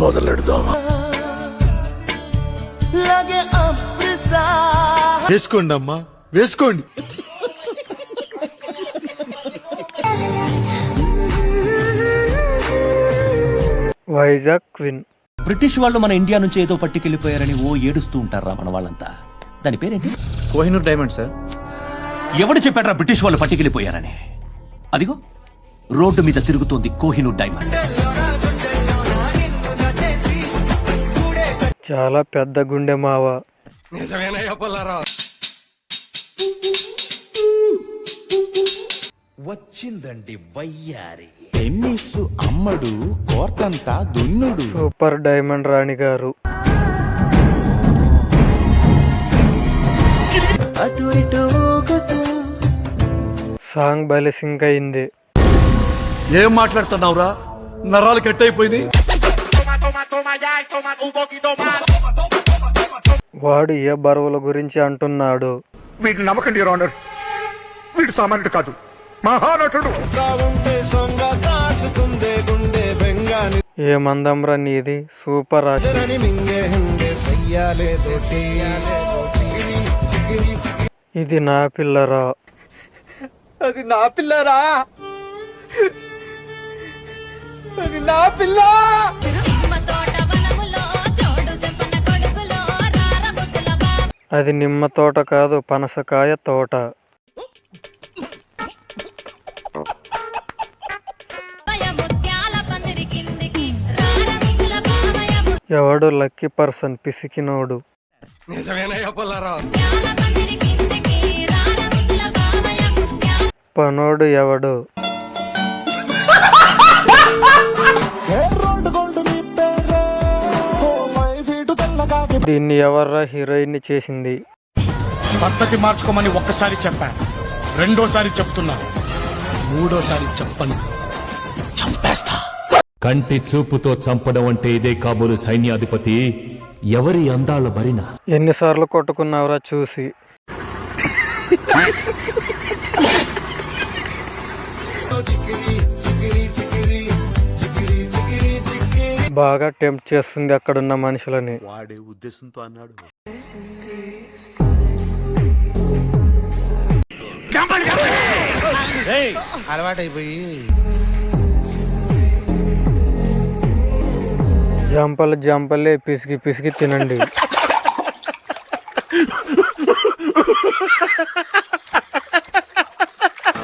మొదలెడదామా? వేసుకోండి అమ్మా, వేసుకోండి. వైజాగ్ క్వీన్. బ్రిటిష్ వాళ్ళు మన ఇండియా నుంచి ఏదో పట్టుకెళ్ళిపోయారని ఓ ఏడుస్తూ ఉంటారా మన వాళ్ళంతా. దాని పేరేంటి? Kohinoor diamond sir. ఎవడు చెప్పాడ్రా బ్రిటిష్ వాళ్ళు పట్టుకెళ్ళిపోయారని? అదిగో రోడ్డు మీద తిరుగుతోంది కోహినూర్ డైమండ్. చాలా పెద్ద గుండె మావ. వచ్చిందండి వయ్యారి. టెన్నిస్ అమ్మడు, కోర్టంతా దున్నుడు. సూపర్ డైమండ్ రాణి గారు. సాంగ్ భలే సింక్ అయింది. ఏం మాట్లాడుతున్నావురా? నరాలు కట్ అయిపోయింది. వాడు ఏ బరువుల గురించి అంటున్నాడు? వీటిని నమ్మకండి యువర్ ఆనర్. వీడు సామాన్యుడు కాదు, మహానటుడు. ఏ మందంరా నీది, సూపర్ ఆశ. ఇది నా పిల్లరా. అది నా పిల్లరా, అది నా పిల్ల. అది నిమ్మ తోట కాదు, పనసకాయ తోట. ఎవడు లక్కీ పర్సన్, పిసికినోడు. పనోడు ఎవడు? దీన్ని ఎవర్రా హీరోయిన్ చేసింది? పద్ధతి మార్చుకోమని ఒక్కసారి చెప్పాను, రెండోసారి చెప్తున్నా, మూడోసారి చెప్పను, చంపేస్తా. కంటి చూపుతో చంపడం అంటే ఇదే కాబోలు సైన్యాధిపతి. ఎవరి అందాల భరిన. ఎన్నిసార్లు కొట్టుకున్నావురా చూసి? బాగా టెంప్ట్ చేస్తుంది అక్కడున్న మనుషులని. వాడే ఉద్దేశంతో అన్నాడు. అలవాటైపోయి జంపలే పిసికి పిసికి తినండి.